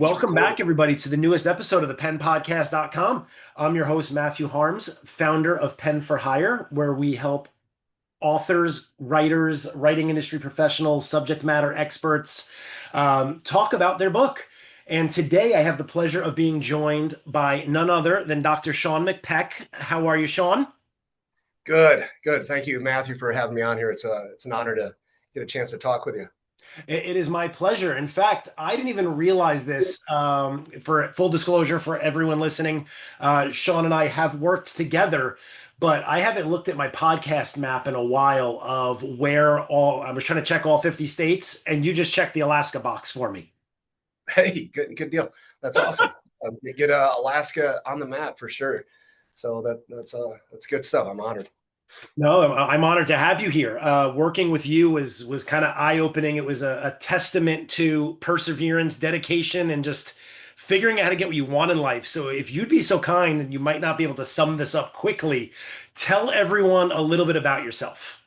Welcome back, everybody, to the newest episode of the PennPodcast.com. I'm your host, Matthew Harms, founder of Pen for Hire, where we help authors, writers, writing industry professionals, subject matter experts talk about their book. And today I have the pleasure of being joined by none other than Dr. Sean McPeck. How are you, Sean? Good. Thank you, Matthew, for having me on here. It's an honor to get a chance to talk with you. It is my pleasure. In fact, I didn't even realize this. For full disclosure for everyone listening, Sean and I have worked together, but I haven't looked at my podcast map in a while of where all, I was trying to check all 50 states, and you just checked the Alaska box for me. Hey, good deal. That's awesome. You get Alaska on the map for sure. So that's good stuff. I'm honored. No, I'm honored to have you here. Working with you was kind of eye-opening. It was a testament to perseverance, dedication, and just figuring out how to get what you want in life. So if you'd be so kind, and you might not be able to sum this up quickly, tell everyone a little bit about yourself.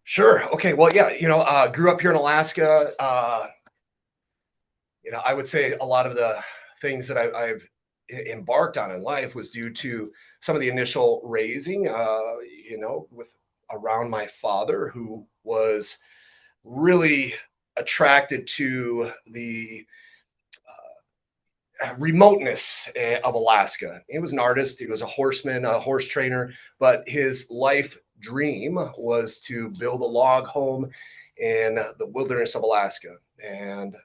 Sure. Okay. Well, yeah. Grew up here in Alaska. I would say a lot of the things that I've embarked on in life was due to some of the initial raising. With around my father, who was really attracted to the remoteness of Alaska. He was an artist, he was a horseman, a horse trainer, but his life dream was to build a log home in the wilderness of Alaska. And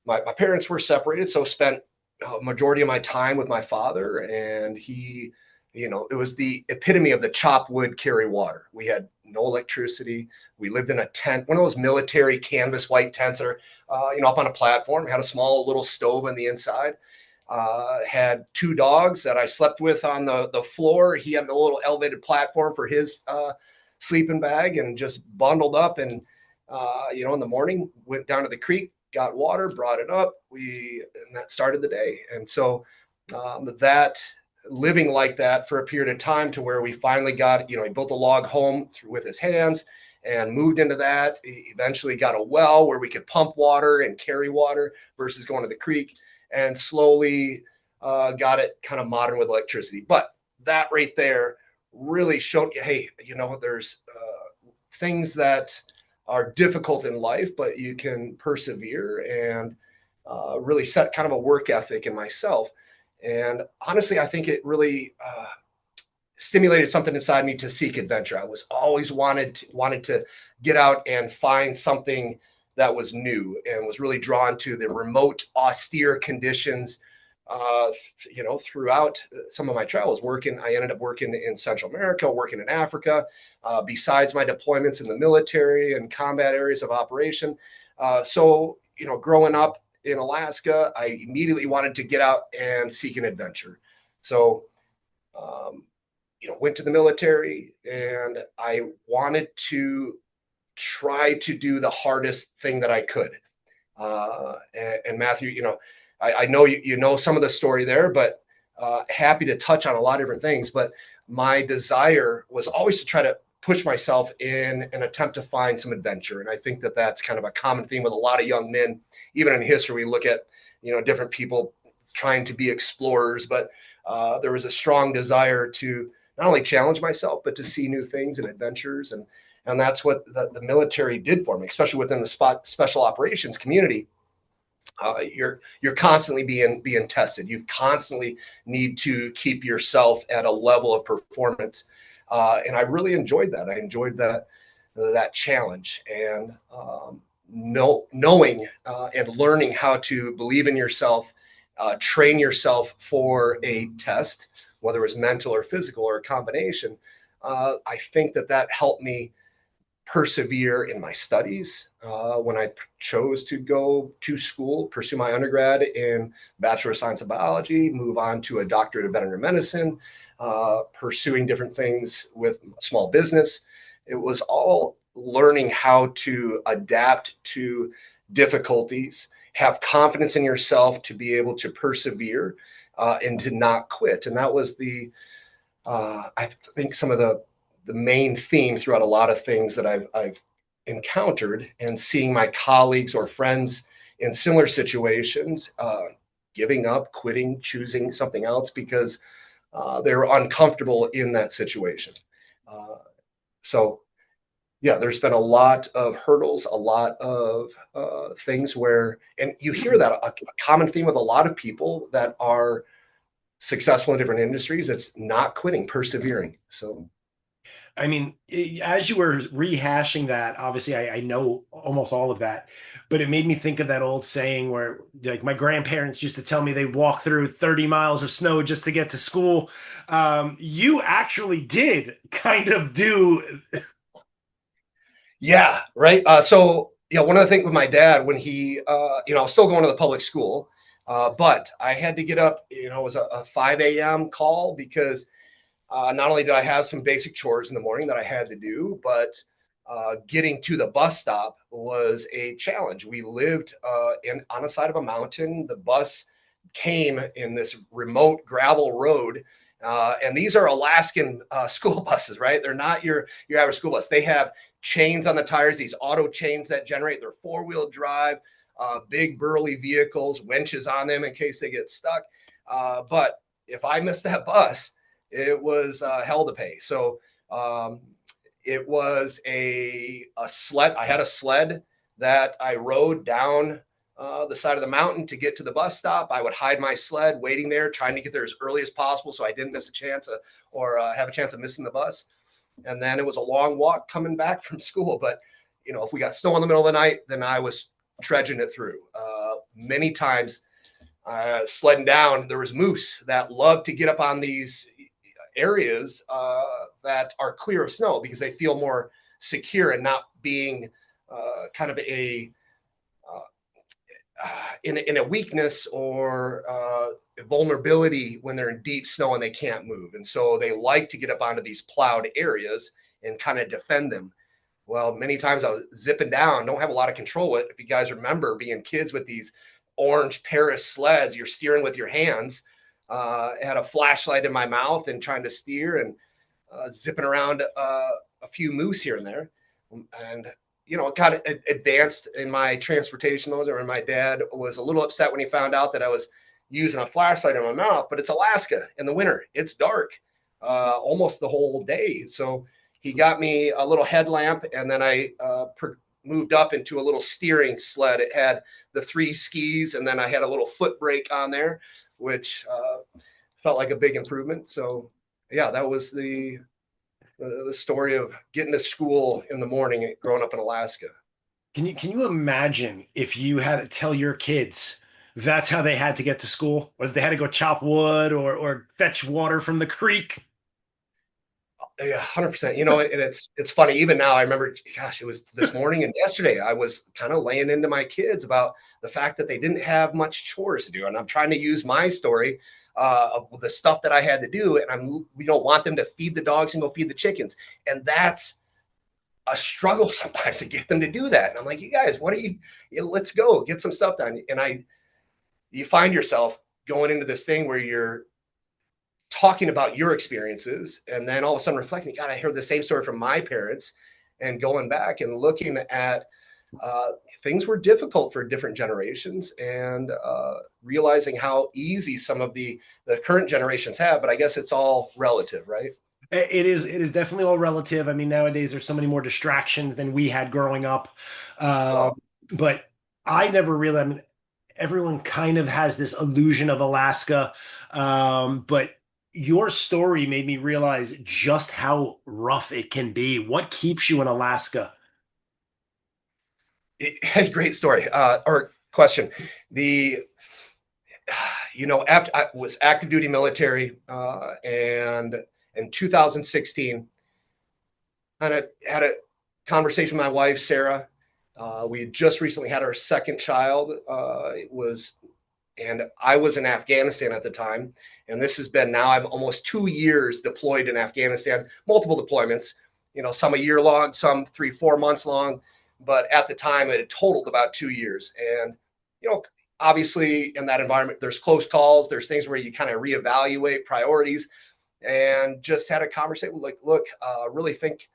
my parents were separated, so spent a majority of my time with my father, and it was the epitome of the chop wood, carry water. We had no electricity. We lived in a tent, one of those military canvas white tents that are, up on a platform, had a small little stove on the inside. Had two dogs that I slept with on the floor. He had a little elevated platform for his sleeping bag, and just bundled up. And, in the morning, went down to the creek, got water, brought it up. And that started the day. And so that living like that for a period of time, to where we finally got, he built a log home with his hands and moved into that. He eventually got a well where we could pump water and carry water versus going to the creek, and slowly got it kind of modern with electricity. But that right there really showed you, hey, there's things that are difficult in life, but you can persevere, and really set kind of a work ethic in myself. And honestly, I think it really stimulated something inside me to seek adventure. I was always wanted to get out and find something that was new, and was really drawn to the remote, austere conditions. Throughout some of my travels, I ended up working in Central America, working in Africa, besides my deployments in the military and combat areas of operation. Growing up in Alaska, I immediately wanted to get out and seek an adventure. So, went to the military, and I wanted to try to do the hardest thing that I could. And Matthew, I know you know some of the story there, but happy to touch on a lot of different things. But my desire was always to try to push myself in an attempt to find some adventure. And I think that that's kind of a common theme with a lot of young men. Even in history, we look at, different people trying to be explorers, but there was a strong desire to not only challenge myself, but to see new things and adventures. And that's what the military did for me, especially within the special operations community. You're constantly being tested. You constantly need to keep yourself at a level of performance. And I really enjoyed that. I enjoyed that challenge, and knowing and learning how to believe in yourself, train yourself for a test, whether it was mental or physical or a combination. I think that helped me persevere in my studies. When I chose to go to school, pursue my undergrad in Bachelor of Science in Biology, move on to a doctorate of veterinary medicine, pursuing different things with small business. It was all learning how to adapt to difficulties, have confidence in yourself to be able to persevere, and to not quit. And that was I think some of the main theme throughout a lot of things that I've encountered, and seeing my colleagues or friends in similar situations, giving up, quitting, choosing something else because they were uncomfortable in that situation. So yeah, there's been a lot of hurdles, a lot of things where, and you hear that a common theme with a lot of people that are successful in different industries, it's not quitting, persevering. So I mean, as you were rehashing that, obviously I know almost all of that, but it made me think of that old saying where, like, my grandparents used to tell me they walk through 30 miles of snow just to get to school. You actually did kind of do. yeah, right. So yeah, one of the things with my dad when he, I was still going to the public school, but I had to get up. It was a 5 a.m. call because not only did I have some basic chores in the morning that I had to do, but getting to the bus stop was a challenge. We lived on the side of a mountain. The bus came in this remote gravel road. And these are Alaskan school buses, right? They're not your average school bus. They have chains on the tires, these auto chains that generate. They're four-wheel drive, big burly vehicles, winches on them in case they get stuck. But if I missed that bus, it was hell to pay. So it was a sled. I had a sled that I rode down the side of the mountain to get to the bus stop. I would hide my sled waiting there, trying to get there as early as possible so I didn't miss a chance or have a chance of missing the bus. And then it was a long walk coming back from school. But, if we got snow in the middle of the night, then I was trudging it through. Many times sledding down, there was moose that loved to get up on these areas that are clear of snow because they feel more secure and not being kind of in a weakness or vulnerability when they're in deep snow and they can't move. And so they like to get up onto these plowed areas and kind of defend them. Well, many times I was zipping down, don't have a lot of control with it. If you guys remember being kids with these orange Paris sleds, you're steering with your hands. Had a flashlight in my mouth and trying to steer and zipping around a few moose here and there. And, it kind of advanced in my transportation. And my dad was a little upset when he found out that I was using a flashlight in my mouth, but it's Alaska in the winter. It's dark almost the whole day. So he got me a little headlamp, and then I moved up into a little steering sled. It had the 3 skis, and then I had a little foot brake on there, which felt like a big improvement. So yeah, that was the story of getting to school in the morning growing up in Alaska. Can you imagine if you had to tell your kids that's how they had to get to school, or that they had to go chop wood or fetch water from the creek? Yeah, 100%. And it's funny. Even now, I remember, gosh, it was this morning and yesterday. I was kind of laying into my kids about the fact that they didn't have much chores to do, and I'm trying to use my story of the stuff that I had to do, and we don't want them to feed the dogs and go feed the chickens, and that's a struggle sometimes to get them to do that. And I'm like, you guys, what are you? Let's go get some stuff done. And you find yourself going into this thing where you're talking about your experiences and then all of a sudden reflecting, God, I heard the same story from my parents, and going back and looking at things were difficult for different generations, and realizing how easy some of the current generations have. But I guess it's all relative, right? It is definitely all relative. I mean, nowadays there's so many more distractions than we had growing up. Well, But I never really, I mean, everyone kind of has this illusion of Alaska. But your story made me realize just how rough it can be. What keeps you in Alaska? great story or question. The After I was active duty military, and in 2016, and I had a conversation with my wife, Sarah. We had just recently had our second child. And I was in Afghanistan at the time. And this has been now, I'm almost 2 years deployed in Afghanistan, multiple deployments, some a year long, some 3-4 months long. But at the time, it had totaled about 2 years. And, obviously in that environment, there's close calls, there's things where you kind of reevaluate priorities, and just had a conversation like, look, really think,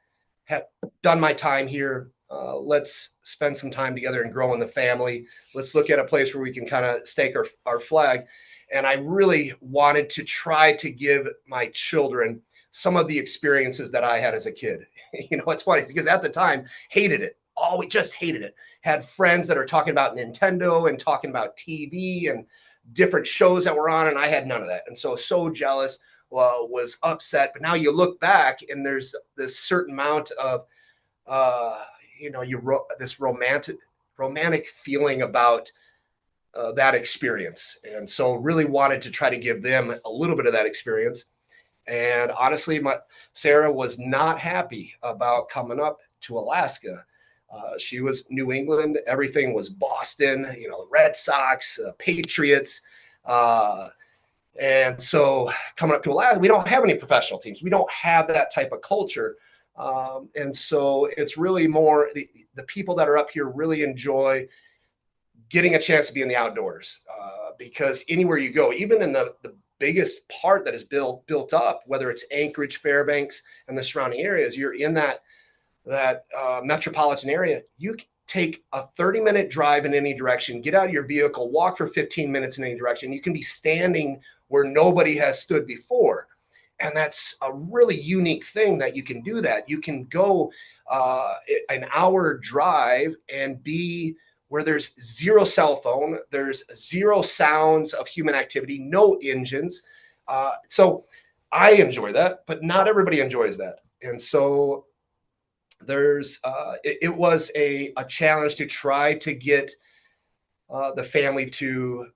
have done my time here. let's spend some time together and grow in the family. Let's look at a place where we can kind of stake our flag. And I really wanted to try to give my children some of the experiences that I had as a kid. It's funny because at the time, hated it. Oh, we just hated it. Had friends that are talking about Nintendo and talking about TV and different shows that were on, and I had none of that. And so jealous, was upset. But now you look back and there's this certain amount of, this romantic feeling about that experience. And so really wanted to try to give them a little bit of that experience. And honestly, Sarah was not happy about coming up to Alaska. She was New England. Everything was Boston, the Red Sox, Patriots. And so coming up to Alaska, we don't have any professional teams. We don't have that type of culture. And so it's really more the people that are up here really enjoy getting a chance to be in the outdoors, because anywhere you go, even in the biggest part that is built up, whether it's Anchorage, Fairbanks, and the surrounding areas, you're in that metropolitan area. You take a 30-minute drive in any direction, get out of your vehicle, walk for 15 minutes in any direction. You can be standing where nobody has stood before. And that's a really unique thing that you can do that. You can go an hour drive and be where there's zero cell phone, there's zero sounds of human activity, no engines. So I enjoy that, but not everybody enjoys that. And so it was a challenge to try to get the family to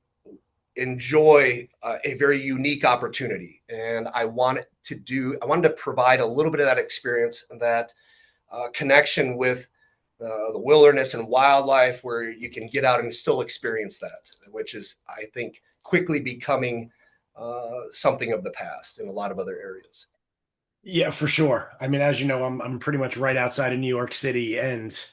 enjoy a very unique opportunity. And I wanted to provide a little bit of that experience, that connection with the wilderness and wildlife, where you can get out and still experience that, which is, I think, quickly becoming something of the past in a lot of other areas. Yeah, for sure. I mean, as you know, I'm pretty much right outside of New York City, and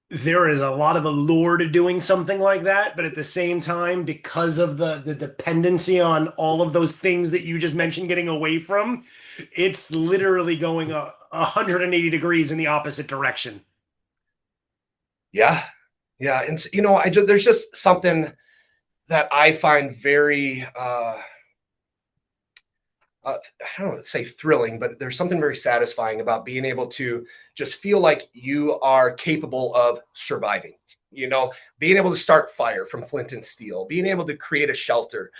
there is a lot of allure to doing something like that, but at the same time, because of the dependency on all of those things that you just mentioned getting away from, it's literally going 180 degrees in the opposite direction. Yeah. Yeah. And, there's just something that I find very, I don't want to say thrilling, but there's something very satisfying about being able to just feel like you are capable of surviving. Being able to start fire from flint and steel, being able to create a shelter,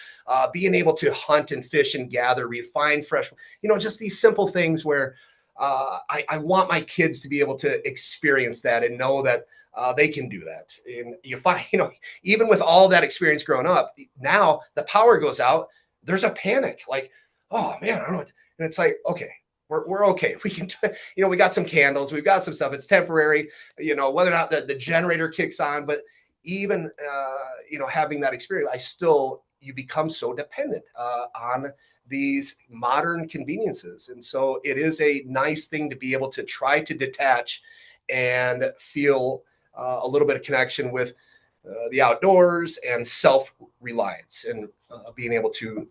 being able to hunt and fish and gather, refine fresh, just these simple things where I want my kids to be able to experience that and know that they can do that. And you find, even with all that experience growing up, now the power goes out, there's a panic, like, oh man, I don't know. And it's like, okay, we're okay. We can, we got some candles, we've got some stuff. It's temporary, whether or not the generator kicks on, but even, having that experience, you become so dependent on these modern conveniences. And so it is a nice thing to be able to try to detach and feel a little bit of connection with the outdoors and self-reliance, and being able to,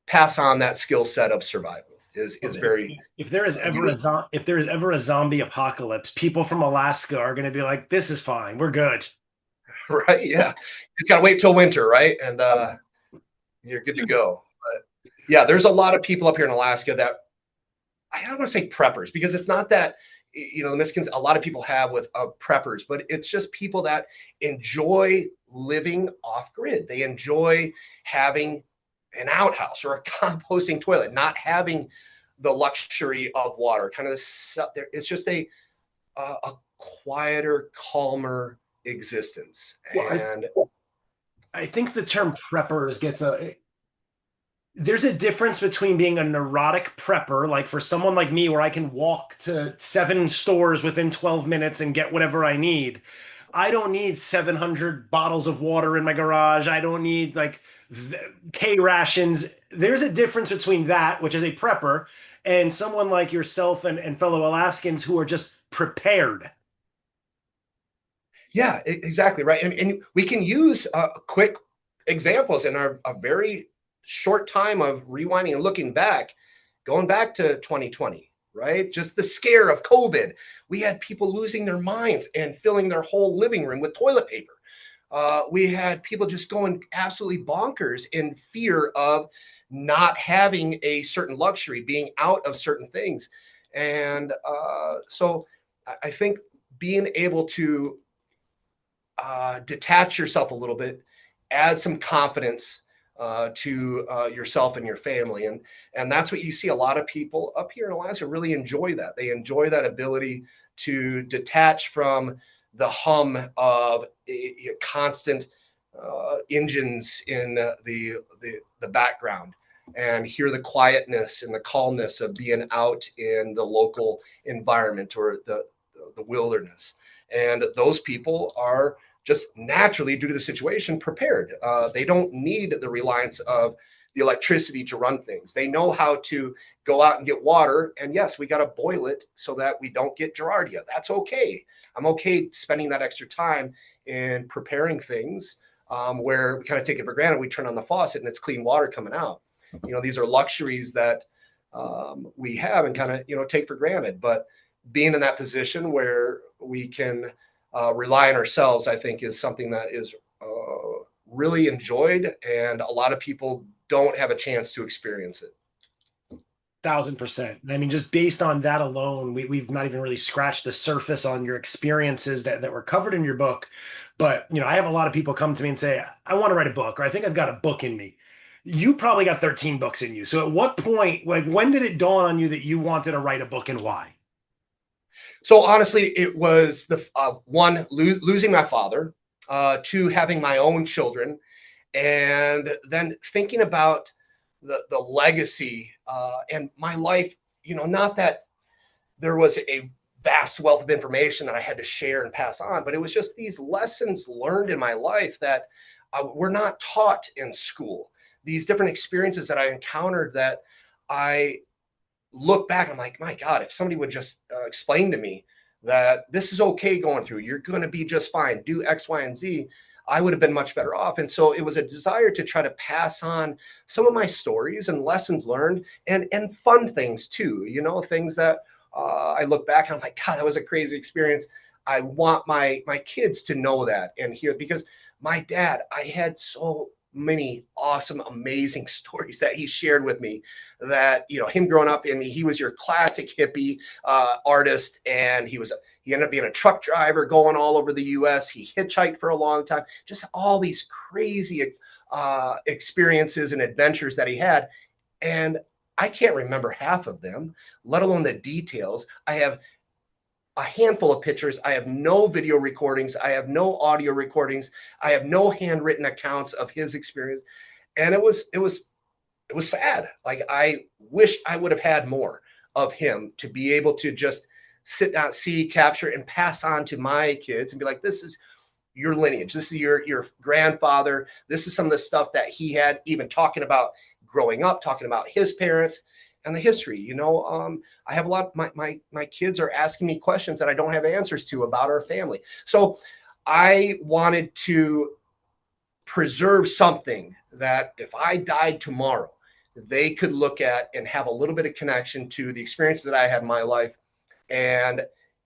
pass on that skill set of survival is very. If there is ever a zombie apocalypse, people from Alaska are going to be like, "This is fine, we're good." Right? Yeah, it's got to wait till winter, right? And you're good to go. But yeah, there's a lot of people up here in Alaska that, I don't want to say preppers, because it's not that, the miscons a lot of people have with preppers, but it's just people that enjoy living off grid. They enjoy having an outhouse or a composting toilet, not having the luxury of water. It's just a quieter, calmer existence. Well, And I think the term preppers there's a difference between being a neurotic prepper, like for someone like me, where I can walk to 7 stores within 12 minutes and get whatever I need. I don't need 700 bottles of water in my garage. I don't need like K rations. There's a difference between that, which is a prepper, and someone like yourself and fellow Alaskans who are just prepared. yeah, exactly right. And we can use quick examples in a very short time of rewinding and looking back, going back to 2020. right? Just the scare of COVID. We had people losing their minds and filling their whole living room with toilet paper. We had people just going absolutely bonkers in fear of not having a certain luxury, being out of certain things. And so I think being able to detach yourself a little bit, add some confidence to yourself and your family, and that's what you see. A lot of people up here in Alaska really enjoy that. They enjoy that ability to detach from the hum of constant engines in the background, and hear the quietness and the calmness of being out in the local environment or the wilderness. And those people are just naturally, due to the situation, prepared. They don't need the reliance of the electricity to run things. They know how to go out and get water. And yes, we got to boil it so that we don't get Giardia. That's okay. I'm okay spending that extra time in preparing things where we kind of take it for granted. We turn on the faucet and it's clean water coming out. These are luxuries that we have and kind of, take for granted. But being in that position where we can rely on ourselves, I think, is something that is really enjoyed, and a lot of people don't have a chance to experience it. 1,000%. I mean, just based on that alone, we've not even really scratched the surface on your experiences that were covered in your book. But, I have a lot of people come to me and say, I want to write a book, or I think I've got a book in me. You probably got 13 books in you. So at what point, like, when did it dawn on you that you wanted to write a book, and why? So honestly, it was the one, losing my father, two, having my own children, and then thinking about the legacy and my life. Not that there was a vast wealth of information that I had to share and pass on, but it was just these lessons learned in my life that were not taught in school. These different experiences that I encountered that I look back, I'm like, my God, if somebody would just explain to me that this is okay going through, you're going to be just fine, do X, Y, and Z, I would have been much better off. And so it was a desire to try to pass on some of my stories and lessons learned, and fun things too, things that I look back and I'm like, God, that was a crazy experience. I want my kids to know that and hear, because my dad, I had so many awesome, amazing stories that he shared with me, that, him growing up in, he was your classic hippie artist. And he ended up being a truck driver going all over the US. He hitchhiked for a long time, just all these crazy experiences and adventures that he had. And I can't remember half of them, let alone the details. I have a handful of pictures. I have no video recordings. I have no audio recordings. I have no handwritten accounts of his experience. And it was sad. Like, I wish I would have had more of him to be able to just sit down, see, capture, and pass on to my kids and be like, this is your lineage. This is your grandfather. This is some of the stuff that he had, even talking about growing up, talking about his parents and the history. I have a lot, my kids are asking me questions that I don't have answers to about our family. So I wanted to preserve something that if I died tomorrow, they could look at and have a little bit of connection to the experiences that I had in my life. And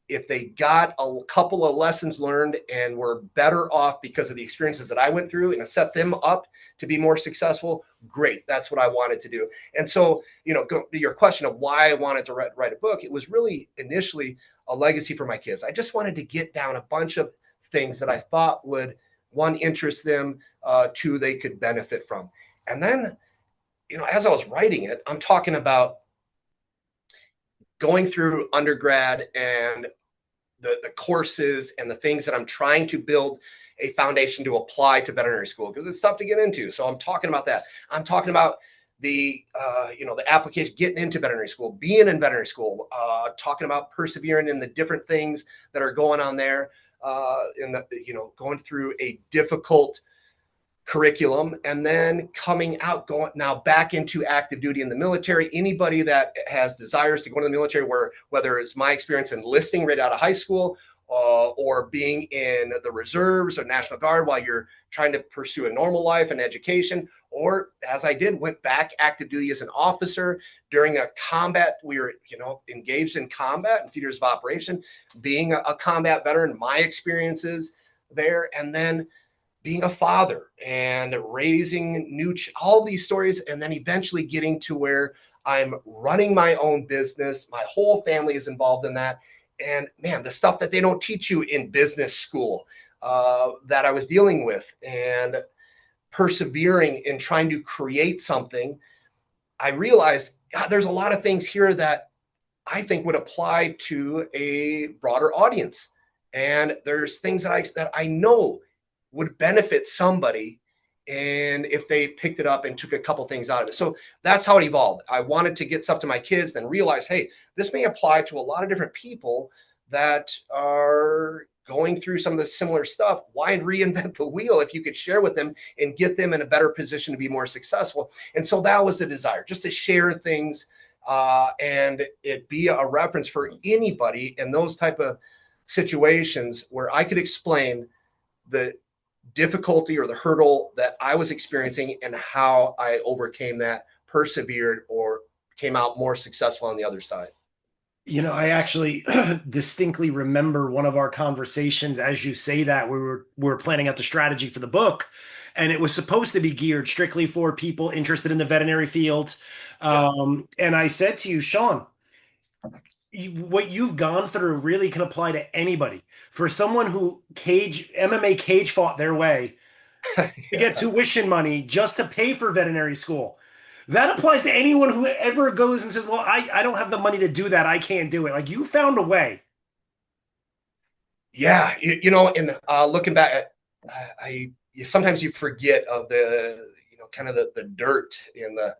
if they got a couple of lessons learned and were better off because of the experiences that I went through, and set them up to be more successful, great. That's what I wanted to do. And so, go to your question of why I wanted to write a book, it was really initially a legacy for my kids. I just wanted to get down a bunch of things that I thought would, one, interest them, two, they could benefit from. And then, as I was writing it, I'm talking about going through undergrad and the courses and the things that I'm trying to build a foundation to apply to veterinary school, because it's tough to get into. So I'm talking about that. I'm talking about the application, getting into veterinary school, being in veterinary school, talking about persevering in the different things that are going on there, going through a difficult curriculum, and then coming out, going now back into active duty in the military. Anybody that has desires to go into the military, whether it's my experience enlisting right out of high school, or being in the reserves or National Guard while you're trying to pursue a normal life and education. Or as I did, went back active duty as an officer during a combat. We were, engaged in combat and theaters of operation, being a combat veteran, my experiences there, and then being a father and raising all these stories, and then eventually getting to where I'm running my own business. My whole family is involved in that. And man, the stuff that they don't teach you in business school that I was dealing with and persevering in trying to create something, I realized, God, there's a lot of things here that I think would apply to a broader audience. And there's things that I know would benefit somebody, and if they picked it up and took a couple things out of it. So that's how it evolved. I wanted to get stuff to my kids, then realize, hey, this may apply to a lot of different people that are going through some of the similar stuff. Why reinvent the wheel if you could share with them and get them in a better position to be more successful? And so that was the desire, just to share things and it be a reference for anybody in those type of situations where I could explain the difficulty or the hurdle that I was experiencing and how I overcame that, persevered, or came out more successful on the other side. I actually distinctly remember one of our conversations as you say that we were planning out the strategy for the book, and it was supposed to be geared strictly for people interested in the veterinary field. Yeah. And I said to you, Sean, what you've gone through really can apply to anybody. For someone who MMA cage fought their way to get Yeah. tuition money just to pay for veterinary school. That applies to anyone who ever goes and says, well, I don't have the money to do that. I can't do it. Like, you found a way. Yeah. And looking back at, sometimes you forget of the, kind of the dirt and the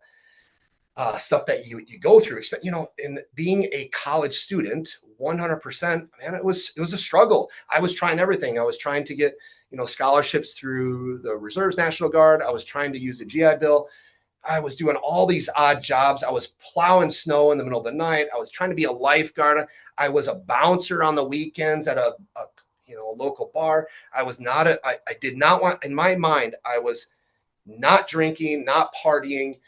stuff that you go through. In being a college student, 100%, man, it was a struggle. I was trying everything. I was trying to get, scholarships through the Reserves National Guard. I was trying to use the GI Bill. I was doing all these odd jobs. I was plowing snow in the middle of the night. I was trying to be a lifeguard. I was a bouncer on the weekends at a local bar. I was not I did not want, in my mind, I was not drinking, not partying.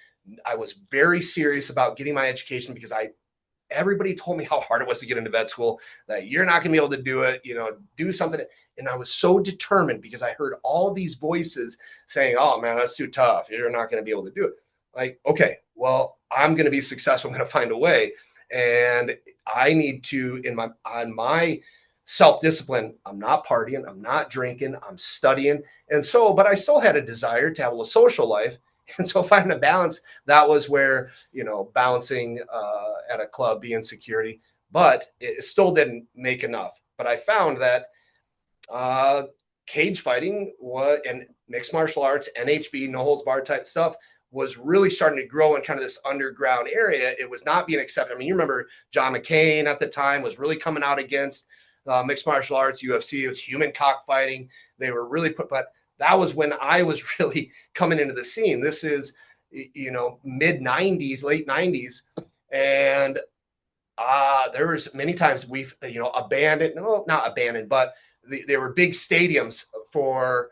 I was very serious about getting my education because everybody told me how hard it was to get into vet school, that you're not going to be able to do it, do something. And I was so determined because I heard all these voices saying, oh man, that's too tough. You're not going to be able to do it. Like, okay, well, I'm going to be successful. I'm going to find a way. And I need to, on my self-discipline, I'm not partying, I'm not drinking, I'm studying. And so, but I still had a desire to have a social life. And so finding a balance, that was where, balancing at a club, being security, but it still didn't make enough. But I found that cage fighting and mixed martial arts, NHB, no holds barred type stuff was really starting to grow in kind of this underground area. It was not being accepted. I mean, you remember John McCain at the time was really coming out against mixed martial arts, UFC. It was human cockfighting. They were really but that was when I was really coming into the scene. This is, mid 90s, late 90s. And there was many times we've, abandoned, no, not abandoned, but there were big stadiums for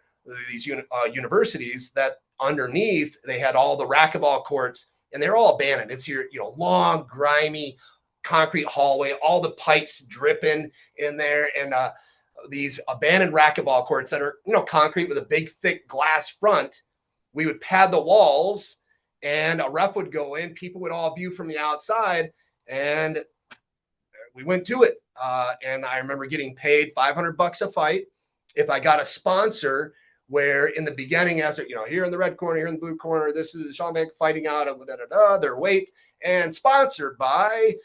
these universities that underneath they had all the racquetball courts, and they're all abandoned. It's your, long, grimy concrete hallway, all the pipes dripping in there. And these abandoned racquetball courts that are, concrete with a big, thick glass front. We would pad the walls and a ref would go in. People would all view from the outside, and we went to it. And I remember getting paid $500 a fight. If I got a sponsor, where in the beginning, as here in the red corner, here in the blue corner, this is Sean McPeck fighting out of their weight, and sponsored by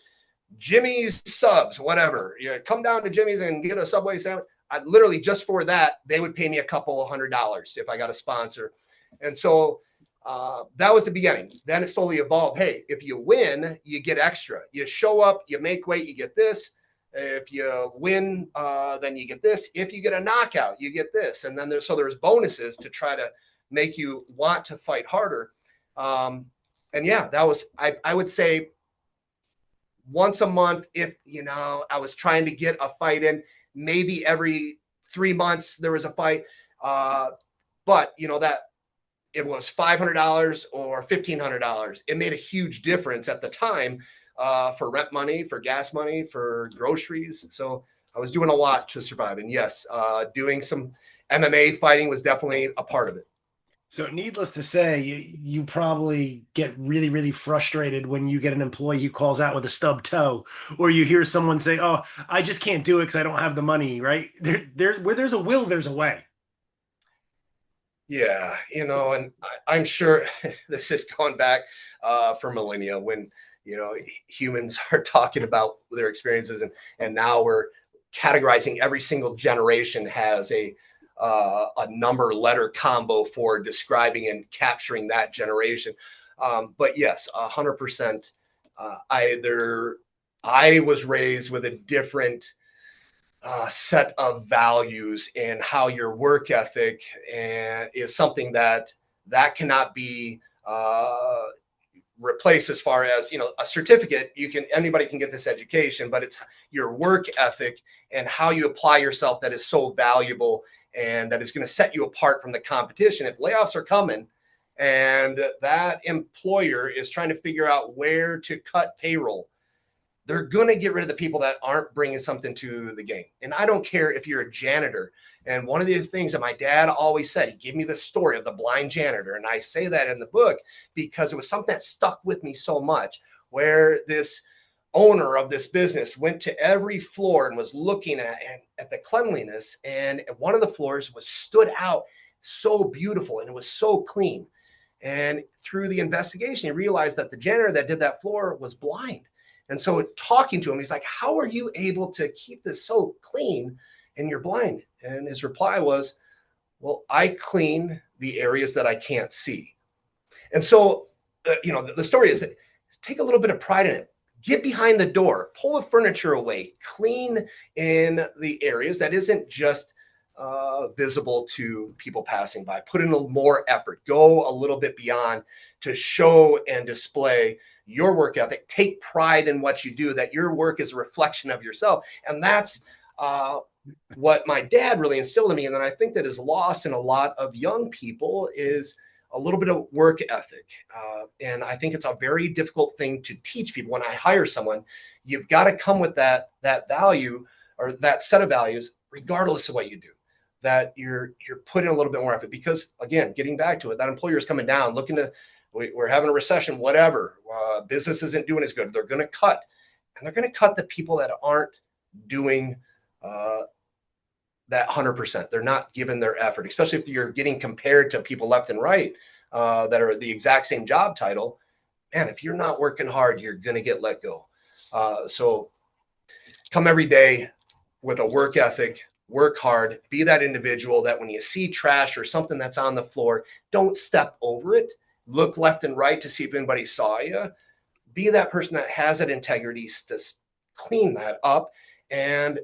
Jimmy's Subs, whatever. Come down to Jimmy's and get a Subway sandwich. I literally, just for that, they would pay me a couple $100 if I got a sponsor. And so that was the beginning. Then it slowly evolved. Hey, if you win, you get extra. You show up, you make weight, you get this. If you win, then you get this. If you get a knockout, you get this. And then there's bonuses to try to make you want to fight harder. And yeah, that was, I would say, once a month, if I was trying to get a fight in. maybe every 3 months there was a fight. But that it was $500 or $1,500. It made a huge difference at the time for rent money, for gas money, for groceries. So I was doing a lot to survive. And yes, doing some MMA fighting was definitely a part of it. So, needless to say, you probably get really, really frustrated when you get an employee who calls out with a stub toe, or you hear someone say, "Oh, I just can't do it because I don't have the money." Right? Where there's a will, there's a way. Yeah, and I'm sure this is going back for millennia when humans are talking about their experiences, and now we're categorizing every single generation has a number letter combo for describing and capturing that generation. But yes, 100%. I was raised with a different set of values, and how your work ethic is something that cannot be replaced. As far as a certificate, anybody can get this education, but it's your work ethic and how you apply yourself that is so valuable, and that is going to set you apart from the competition. If layoffs are coming and that employer is trying to figure out where to cut payroll, they're going to get rid of the people that aren't bringing something to the game. And I don't care if you're a janitor. And one of the things that my dad always said, he gave me the story of the blind janitor. And I say that in the book because it was something that stuck with me so much, where this owner of this business went to every floor and was looking at the cleanliness. And one of the floors was stood out so beautiful, and it was so clean. And through the investigation, he realized that the janitor that did that floor was blind. And so talking to him, he's like, "How are you able to keep this so clean and you're blind?" And his reply was, "Well, I clean the areas that I can't see." And so, the story is that take a little bit of pride in it. Get behind the door, pull the furniture away, clean in the areas that isn't just visible to people passing by. Put in a little more effort. Go a little bit beyond to show and display your work ethic. Take pride in what you do, that your work is a reflection of yourself. And that's what my dad really instilled in me. And then I think that is lost in a lot of young people is a little bit of work ethic. And I think it's a very difficult thing to teach people. When I hire someone, you've got to come with that value, or that set of values, regardless of what you do, that you're putting a little bit more effort. Because again, getting back to it, that employer is coming down, we're having a recession, whatever, business isn't doing as good. They're going to cut, and they're going to cut the people that aren't doing that 100%. They're not giving their effort, especially if you're getting compared to people left and right that are the exact same job title. Man, if you're not working hard, you're going to get let go. So come every day with a work ethic, work hard, be that individual that when you see trash or something that's on the floor, don't step over it. Look left and right to see if anybody saw you. Be that person that has that integrity to clean that up, and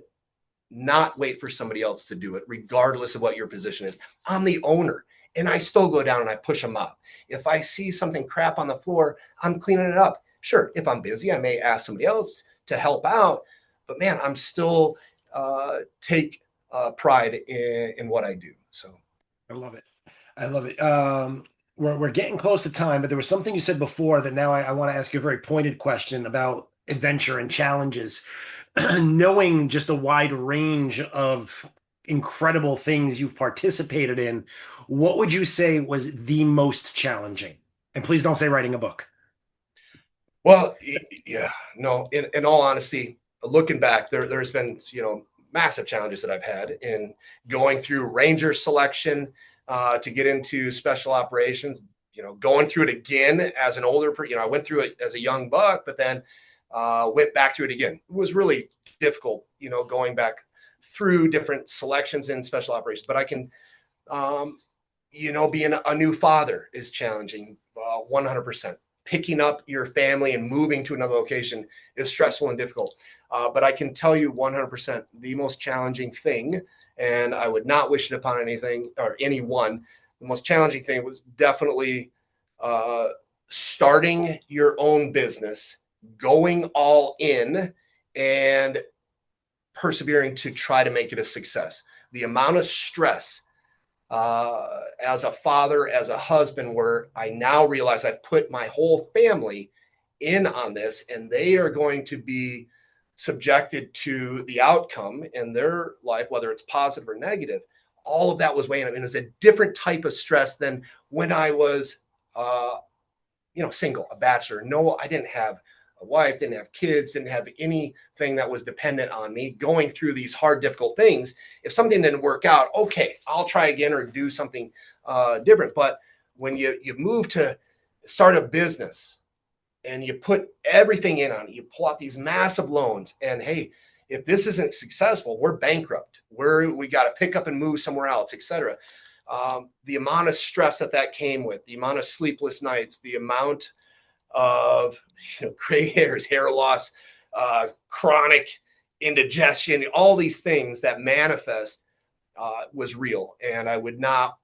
not wait for somebody else to do it, regardless of what your position is. I'm the owner, and I still go down and I push them up. If I see something crap on the floor, I'm cleaning it up. Sure, if I'm busy, I may ask somebody else to help out, but man, I'm still take pride in what I do. So I love it. I love it. We're getting close to time, but there was something you said before that now I want to ask you a very pointed question about adventure and challenges. Knowing just a wide range of incredible things you've participated in, what would you say was the most challenging? And please don't say writing a book. well, yeah, no, in all honesty, looking back, there's been massive challenges that I've had in going through ranger selection to get into special operations. Going through it again as an older, I went through it as a young buck, but then went back through it again. It was really difficult, going back through different selections in special operations. But I can, being a new father is challenging, 100%. Picking up your family and moving to another location is stressful and difficult. But I can tell you 100% the most challenging thing, and I would not wish it upon anything or anyone. The most challenging thing was definitely starting your own business, going all in, and persevering to try to make it a success. The amount of stress as a father, as a husband, where I now realize I put my whole family in on this, and they are going to be subjected to the outcome in their life, whether it's positive or negative. All of that was weighing up, and it was a different type of stress than when I was, single, a bachelor. No, I didn't have a wife, didn't have kids, didn't have anything that was dependent on me going through these hard, difficult things. If something didn't work out, okay, I'll try again or do something different. But when you move to start a business and you put everything in on it, you pull out these massive loans, and hey, if this isn't successful, we're bankrupt. We got to pick up and move somewhere else, etc. The amount of stress that came with, the amount of sleepless nights, the amount of gray hairs, hair loss, chronic indigestion, all these things that manifest was real. And I would not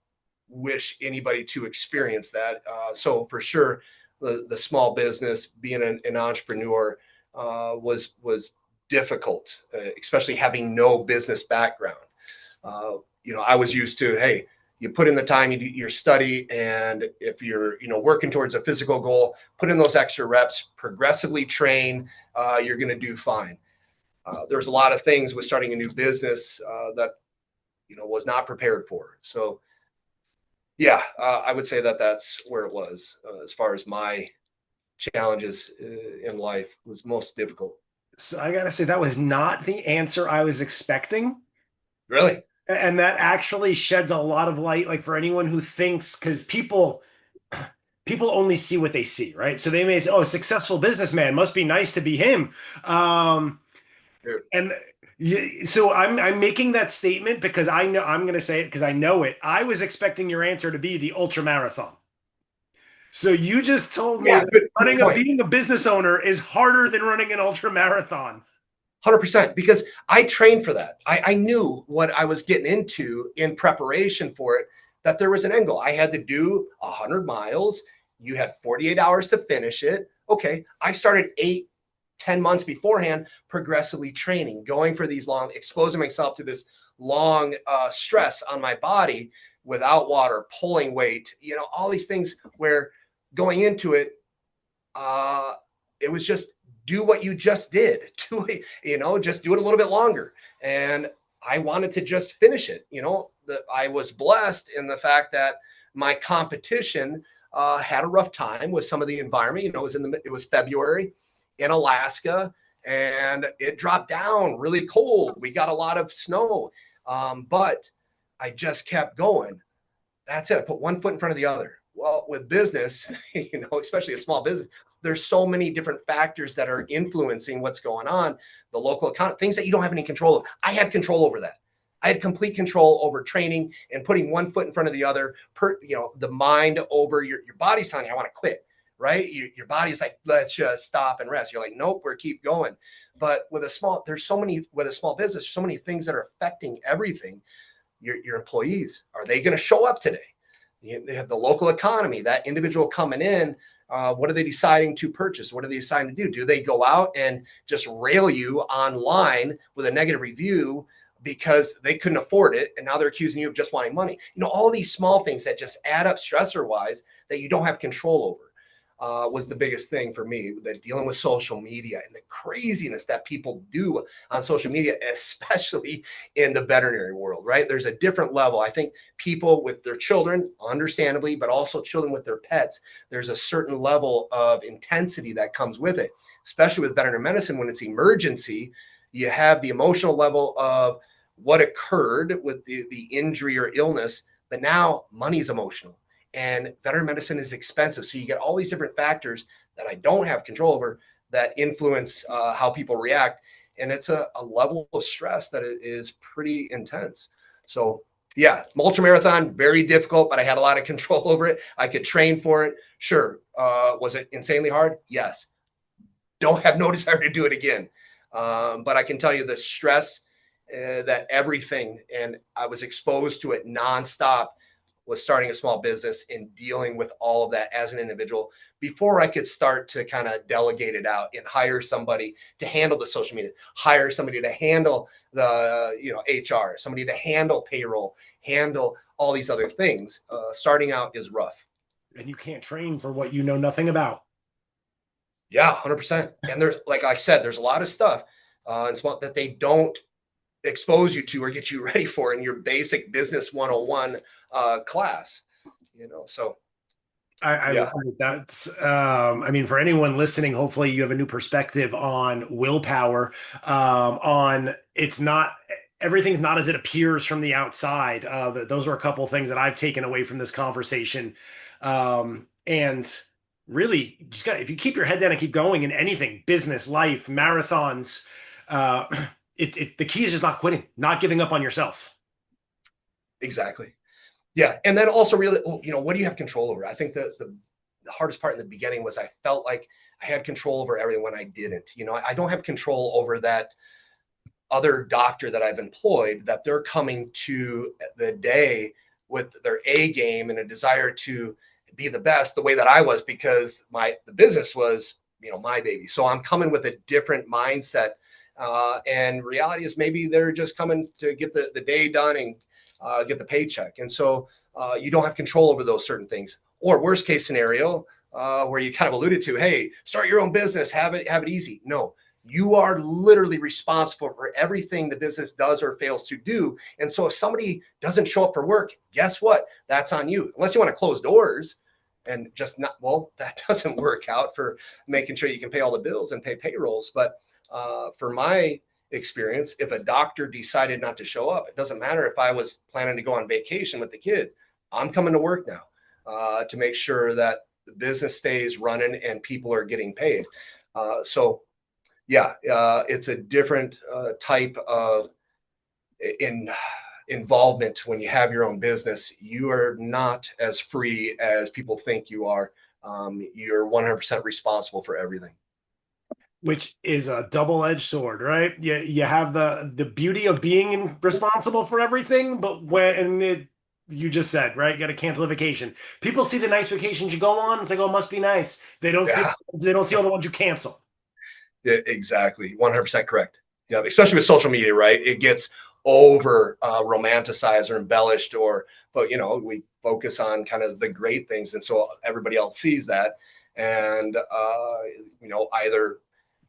wish anybody to experience that. So for sure, the small business, being an entrepreneur was difficult, especially having no business background. I was used to, hey, you put in the time, you do your study, and if you're working towards a physical goal, put in those extra reps, progressively train, you're going to do fine. There's a lot of things with starting a new business that was not prepared for. So yeah, I would say that's where it was as far as my challenges in life was most difficult. So I gotta say that was not the answer I was expecting. Really? And that actually sheds a lot of light, like for anyone who thinks, because people only see what they see, right? So they may say, "Oh, successful businessman, must be nice to be him." And so I'm making that statement because I know I'm going to say it because I know it. I was expecting your answer to be the ultra marathon. So you just told me that being a business owner is harder than running an ultra marathon. 100%, because I trained for that. I knew what I was getting into in preparation for it, that there was an end goal. I had to do 100 miles. You had 48 hours to finish it. Okay. I started 8-10 months beforehand, progressively training, going for these long, exposing myself to this long stress on my body without water, pulling weight, all these things where going into it, it was just do what you just did. Just do it a little bit longer. And I wanted to just finish it. I was blessed in the fact that my competition had a rough time with some of the environment. It was February in Alaska, and it dropped down really cold. We got a lot of snow, but I just kept going. That's it. I put one foot in front of the other. Well, with business, especially a small business, there's so many different factors that are influencing what's going on. The local economy, things that you don't have any control of. I had control over that. I had complete control over training and putting one foot in front of the other. The mind over your body's telling you, I want to quit, right? Your body's like, let's just stop and rest. You're like, nope, we're keep going. But with a small business, so many things that are affecting everything. Your employees, are they going to show up today? They have the local economy, that individual coming in. What are they deciding to purchase? What are they deciding to do? Do they go out and just rail you online with a negative review because they couldn't afford it, and now they're accusing you of just wanting money? All these small things that just add up stressor-wise that you don't have control over was the biggest thing for me. That dealing with social media and the craziness that people do on social media, especially in the veterinary world, right? There's a different level. I think people with their children, understandably, but also children with their pets, there's a certain level of intensity that comes with it, especially with veterinary medicine. When it's emergency, you have the emotional level of what occurred with the injury or illness, but now money's emotional. And veterinary medicine is expensive. So you get all these different factors that I don't have control over that influence how people react. And it's a level of stress that is pretty intense. So yeah, ultra marathon, very difficult, but I had a lot of control over it. I could train for it. Sure. Was it insanely hard? Yes. Don't have no desire to do it again. But I can tell you the stress that everything, and I was exposed to it nonstop. was starting a small business and dealing with all of that as an individual before I could start to kind of delegate it out and hire somebody to handle the social media, hire somebody to handle the, HR, somebody to handle payroll, handle all these other things. Starting out is rough. And you can't train for what you know nothing about. Yeah, 100%. And there's, like I said, there's a lot of stuff and small that they don't expose you to or get you ready for in your basic business 101 class, so I yeah. love it. That's, I mean, for anyone listening, hopefully you have a new perspective on willpower. On it's not everything's not as it appears from the outside. Those are a couple of things that I've taken away from this conversation. And really, just got if you keep your head down and keep going in anything, business, life, marathons, uh, the key is just not quitting, not giving up on yourself. Exactly. Yeah. And then also really, what do you have control over? I think the hardest part in the beginning was I felt like I had control over everything when I didn't. I don't have control over that other doctor that I've employed, that they're coming to the day with their A game and a desire to be the best the way that I was, because the business was, my baby. So I'm coming with a different mindset. And reality is maybe they're just coming to get the day done and get the paycheck. And so you don't have control over those certain things. Or worst case scenario, where you kind of alluded to, hey, start your own business, have it easy. No, you are literally responsible for everything the business does or fails to do. And so if somebody doesn't show up for work, guess what? That's on you. Unless you want to close doors and just not, well, that doesn't work out for making sure you can pay all the bills and pay payrolls. But for my experience, if a doctor decided not to show up, it doesn't matter if I was planning to go on vacation with the kids. I'm coming to work now to make sure that the business stays running and people are getting paid. So yeah, it's a different type of involvement when you have your own business. You are not as free as people think you are. You're 100% responsible for everything. Which is a double-edged sword, right? You have the beauty of being responsible for everything, but you just said, right? You got to cancel a vacation. People see the nice vacations you go on, it's like, oh, it must be nice. Yeah, They don't see all the ones you cancel. exactly. 100% correct. Yeah, especially with social media, right? It gets over romanticized or embellished, but we focus on kind of the great things, and so everybody else sees that, and either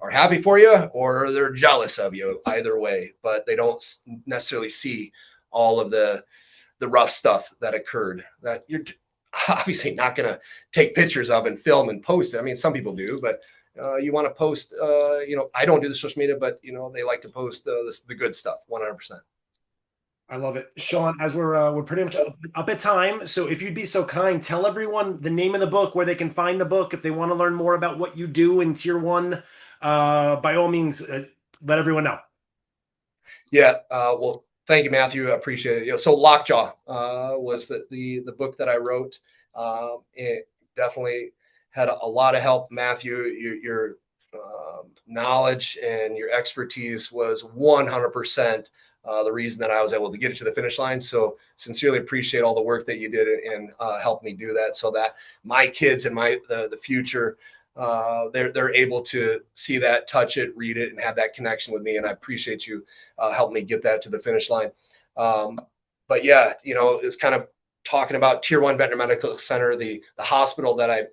are happy for you or they're jealous of you, either way, but they don't necessarily see all of the rough stuff that occurred that you're obviously not going to take pictures of and film and post it. I mean, some people do, but you want to post, I don't do the social media, but they like to post the good stuff. 100%. I love it, Sean. As we're pretty much up at time, so if you'd be so kind, tell everyone the name of the book, where they can find the book if they want to learn more about what you do in Tier One. By all means, let everyone know. Yeah. Well, thank you, Matthew. I appreciate it. So Lockjaw was the book that I wrote. It definitely had a lot of help. Matthew, your knowledge and your expertise was 100% the reason that I was able to get it to the finish line. So sincerely appreciate all the work that you did and helped me do that, so that my kids and the future, they're able to see that, touch it, read it, and have that connection with me. And I appreciate you helping me get that to the finish line. But yeah, it's kind of talking about Tier 1 Veterinary Medical Center, the hospital that I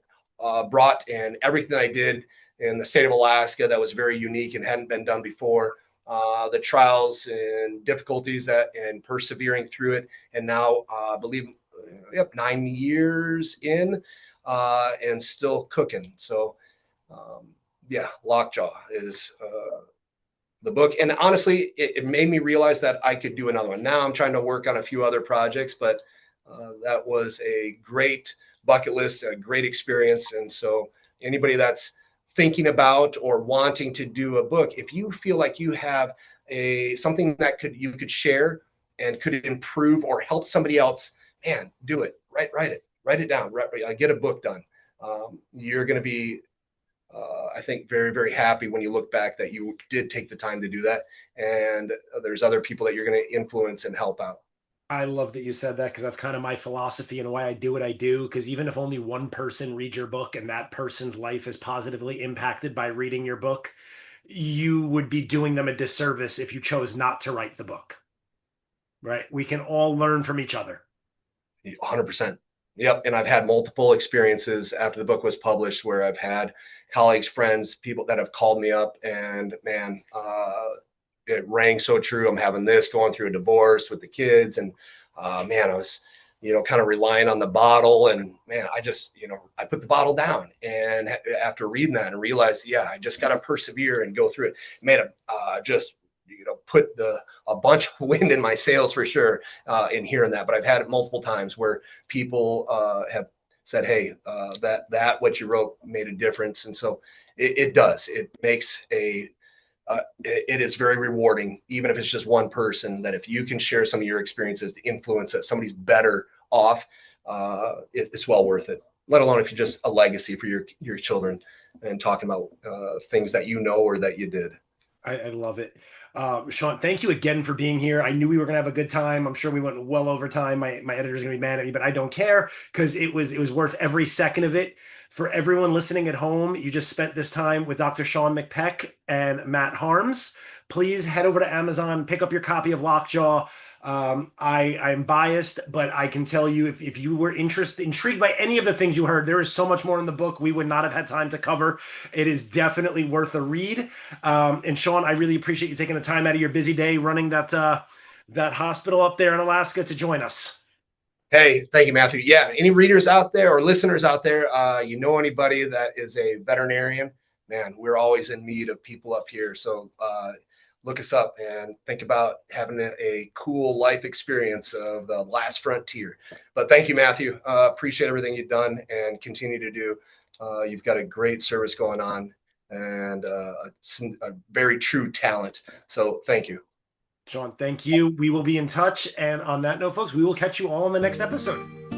brought, and everything I did in the state of Alaska that was very unique and hadn't been done before. The trials and difficulties and persevering through it. And now, I believe, 9 years in and still cooking. So, Lockjaw is the book. And honestly, it made me realize that I could do another one. Now I'm trying to work on a few other projects, but that was a great bucket list, a great experience. And so anybody that's thinking about or wanting to do a book, if you feel like you have something that you could share and could improve or help somebody else, man, do it. Write it down. Get a book done. You're going to be, I think, very, very happy when you look back that you did take the time to do that. And there's other people that you're going to influence and help out. I love that you said that because that's kind of my philosophy and why I do what I do. Because even if only one person reads your book and that person's life is positively impacted by reading your book, you would be doing them a disservice if you chose not to write the book, right? We can all learn from each other. 100%. Yep. And I've had multiple experiences after the book was published where I've had colleagues, friends, people that have called me up and man, it rang so true. I'm having this going through a divorce with the kids. And man, I was, kind of relying on the bottle. And man, I just, I put the bottle down. And after reading that and realized, yeah, I just got to persevere and go through it. Made a just, put a bunch of wind in my sails for sure in hearing that. But I've had it multiple times where people have said, hey, that what you wrote made a difference. And so it does. It makes it is very rewarding, even if it's just one person, that if you can share some of your experiences to influence that somebody's better off, it's well worth it, let alone if you're just a legacy for your children and talking about things that or that you did. I love it. Sean, thank you again for being here. I knew we were gonna have a good time. I'm sure we went well over time. My editor's gonna be mad at me, but I don't care because it was worth every second of it. For everyone listening at home, you just spent this time with Dr. Sean McPeck and Matt Harms. Please head over to Amazon, pick up your copy of Lockjaw. I'm biased, but I can tell you if you were intrigued by any of the things you heard, there is so much more in the book we would not have had time to cover. It is definitely worth a read. And Sean, I really appreciate you taking the time out of your busy day running that hospital up there in Alaska to join us. Hey, thank you, Matthew. Yeah, any readers out there or listeners out there, anybody that is a veterinarian, man, we're always in need of people up here. So look us up and think about having a cool life experience of the last frontier. But thank you, Matthew. Appreciate everything you've done and continue to do. You've got a great service going on and a very true talent. So thank you. Sean, thank you. We will be in touch. And on that note, folks, we will catch you all on the next episode.